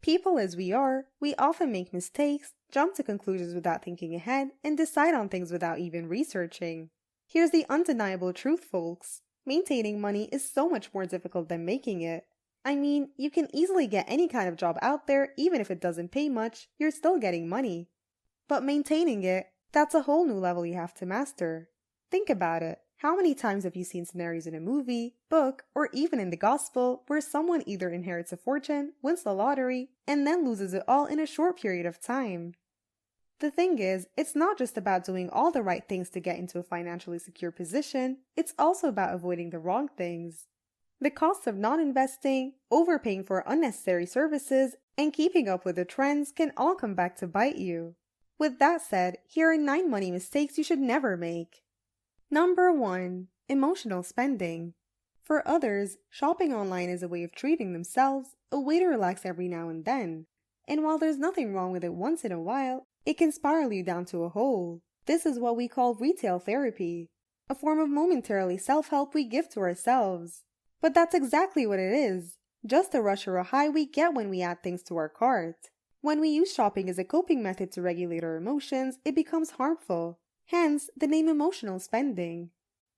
People as we are, we often make mistakes, jump to conclusions without thinking ahead, and decide on things without even researching. Here's the undeniable truth, folks. Maintaining money is so much more difficult than making it. I mean, you can easily get any kind of job out there, even if it doesn't pay much, you're still getting money. But maintaining it, that's a whole new level you have to master. Think about it. How many times have you seen scenarios in a movie, book, or even in the gospel where someone either inherits a fortune, wins the lottery, and then loses it all in a short period of time? The thing is, it's not just about doing all the right things to get into a financially secure position, it's also about avoiding the wrong things. The costs of not investing, overpaying for unnecessary services, and keeping up with the trends can all come back to bite you. With that said, here are 9 money mistakes you should never make. Number 1. Emotional spending. For others, shopping online is a way of treating themselves, a way to relax every now and then. And while there's nothing wrong with it once in a while, it can spiral you down to a hole. This is what we call retail therapy, a form of momentarily self-help we give to ourselves. But that's exactly what it is, just a rush or a high we get when we add things to our cart. When we use shopping as a coping method to regulate our emotions, it becomes harmful. Hence, the name emotional spending.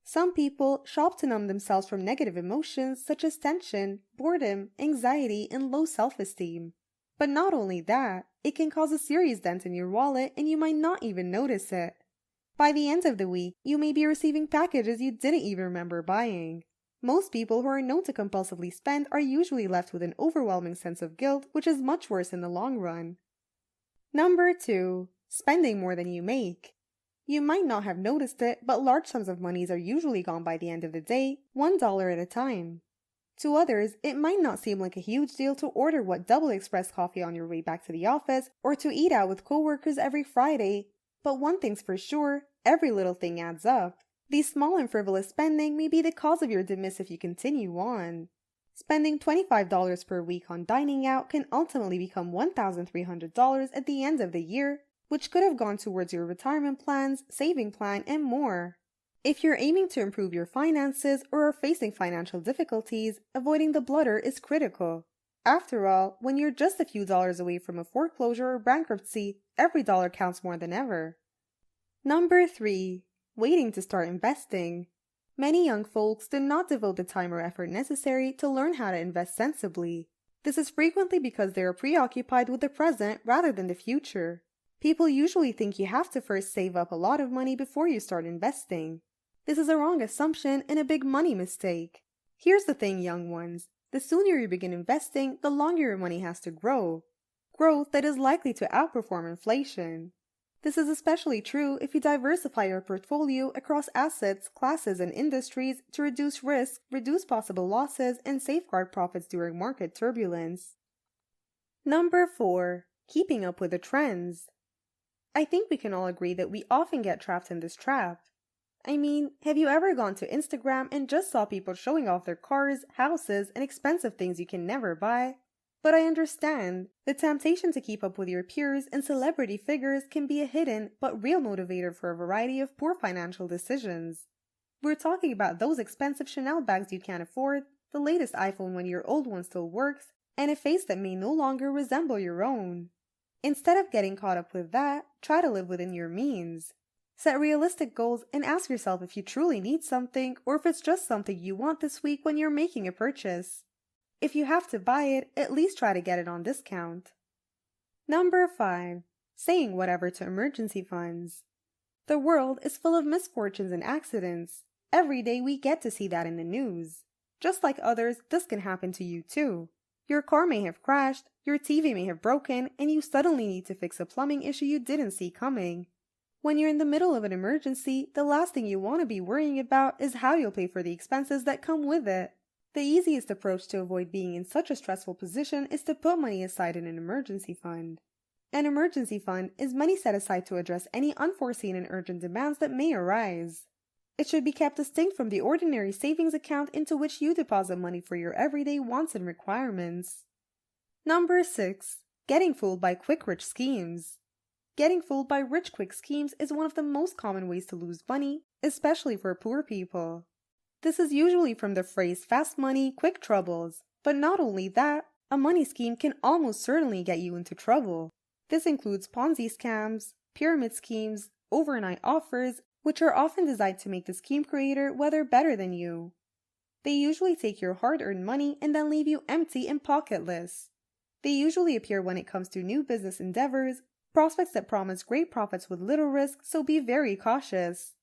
Some people shop to numb themselves from negative emotions such as tension, boredom, anxiety, and low self-esteem. But not only that, it can cause a serious dent in your wallet and you might not even notice it. By the end of the week, you may be receiving packages you didn't even remember buying. Most people who are known to compulsively spend are usually left with an overwhelming sense of guilt, which is much worse in the long run. Number 2. Spending more than you make. You might not have noticed it, but large sums of monies are usually gone by the end of the day, $1 at a time. To others, it might not seem like a huge deal to order double express coffee on your way back to the office or to eat out with coworkers every Friday. But one thing's for sure, every little thing adds up. These small and frivolous spending may be the cause of your demise if you continue on. Spending $25 per week on dining out can ultimately become $1,300 at the end of the year, which could have gone towards your retirement plans, saving plan, and more. If you're aiming to improve your finances or are facing financial difficulties, avoiding the blutter is critical. After all, when you're just a few dollars away from a foreclosure or bankruptcy, every dollar counts more than ever. Number 3. Waiting to start investing. Many young folks do not devote the time or effort necessary to learn how to invest sensibly. This is frequently because they are preoccupied with the present rather than the future. People usually think you have to first save up a lot of money before you start investing. This is a wrong assumption and a big money mistake. Here's the thing, young ones. The sooner you begin investing, the longer your money has to grow. Growth that is likely to outperform inflation. This is especially true if you diversify your portfolio across assets, classes, and industries to reduce risk, reduce possible losses, and safeguard profits during market turbulence. Number 4. Keeping up with the trends. I think we can all agree that we often get trapped in this trap. I mean, have you ever gone to Instagram and just saw people showing off their cars, houses, and expensive things you can never buy? But I understand, the temptation to keep up with your peers and celebrity figures can be a hidden but real motivator for a variety of poor financial decisions. We're talking about those expensive Chanel bags you can't afford, the latest iPhone when your old one still works, and a face that may no longer resemble your own. Instead of getting caught up with that, try to live within your means. Set realistic goals and ask yourself if you truly need something or if it's just something you want this week when you're making a purchase. If you have to buy it, at least try to get it on discount. Number 5. Saying whatever to emergency funds. The world is full of misfortunes and accidents. Every day we get to see that in the news. Just like others, this can happen to you too. Your car may have crashed, your TV may have broken, and you suddenly need to fix a plumbing issue you didn't see coming. When you're in the middle of an emergency, the last thing you want to be worrying about is how you'll pay for the expenses that come with it. The easiest approach to avoid being in such a stressful position is to put money aside in an emergency fund. An emergency fund is money set aside to address any unforeseen and urgent demands that may arise. It should be kept distinct from the ordinary savings account into which you deposit money for your everyday wants and requirements. Number 6. Getting fooled by quick rich schemes. Getting fooled by rich quick schemes is one of the most common ways to lose money, especially for poor people. This is usually from the phrase fast money, quick troubles, but not only that, A money scheme can almost certainly get you into trouble. This includes Ponzi scams, pyramid schemes, overnight offers, which are often designed to make the scheme creator weather better than you. They usually take your hard-earned money and then leave you empty and pocketless. They usually appear when it comes to new business endeavors, prospects that promise great profits with little risk, so be very cautious.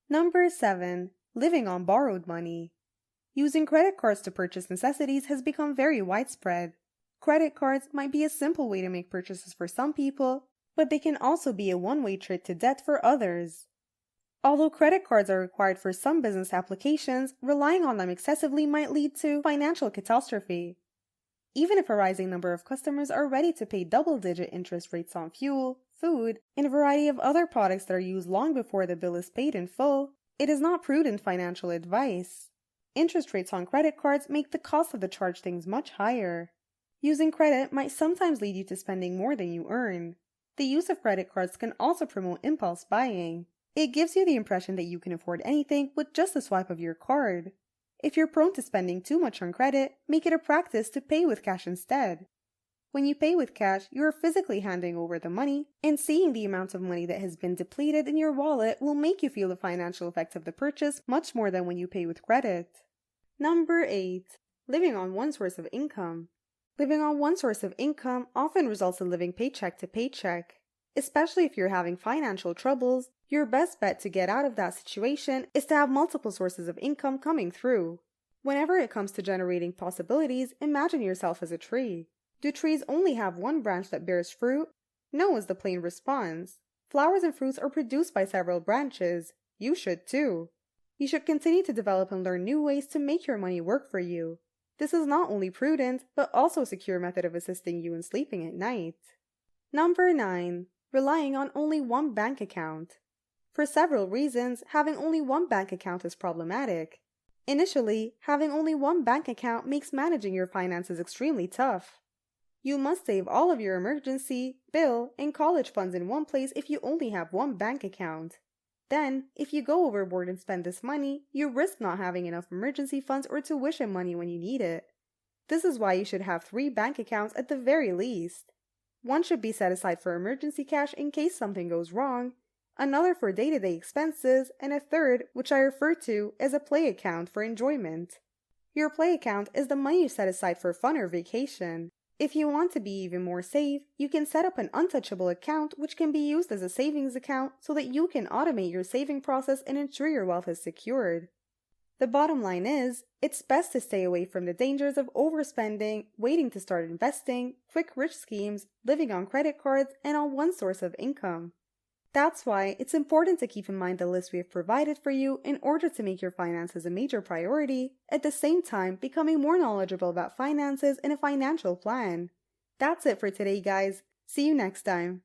Number 7. Living on borrowed money. Using credit cards to purchase necessities has become very widespread. Credit cards might be a simple way to make purchases for some people, but they can also be a one-way trip to debt for others. Although credit cards are required for some business applications, relying on them excessively might lead to financial catastrophe. Even if a rising number of customers are ready to pay double-digit interest rates on fuel, food, and a variety of other products that are used long before the bill is paid in full, it is not prudent financial advice. Interest rates on credit cards make the cost of the charged things much higher. Using credit might sometimes lead you to spending more than you earn. The use of credit cards can also promote impulse buying. It gives you the impression that you can afford anything with just a swipe of your card. If you're prone to spending too much on credit, make it a practice to pay with cash instead. When you pay with cash, you are physically handing over the money, and seeing the amount of money that has been depleted in your wallet will make you feel the financial effect of the purchase much more than when you pay with credit. Number 8. Living on one source of income. Living on one source of income often results in living paycheck to paycheck. Especially if you're having financial troubles, your best bet to get out of that situation is to have multiple sources of income coming through. Whenever it comes to generating possibilities, imagine yourself as a tree. Do trees only have one branch that bears fruit? No is the plain response. Flowers and fruits are produced by several branches. You should too. You should continue to develop and learn new ways to make your money work for you. This is not only prudent, but also a secure method of assisting you in sleeping at night. Number 9. Relying on only one bank account. For several reasons, having only one bank account is problematic. Initially, having only one bank account makes managing your finances extremely tough. You must save all of your emergency, bill, and college funds in one place if you only have one bank account. Then, if you go overboard and spend this money, you risk not having enough emergency funds or tuition money when you need it. This is why you should have 3 bank accounts at the very least. One should be set aside for emergency cash in case something goes wrong, another for day-to-day expenses, and a third, which I refer to as a play account, for enjoyment. Your play account is the money you set aside for fun or vacation. If you want to be even more safe, you can set up an untouchable account which can be used as a savings account so that you can automate your saving process and ensure your wealth is secured. The bottom line is, it's best to stay away from the dangers of overspending, waiting to start investing, quick rich schemes, living on credit cards, and on one source of income. That's why it's important to keep in mind the list we have provided for you in order to make your finances a major priority, at the same time becoming more knowledgeable about finances and a financial plan. That's it for today, guys. See you next time.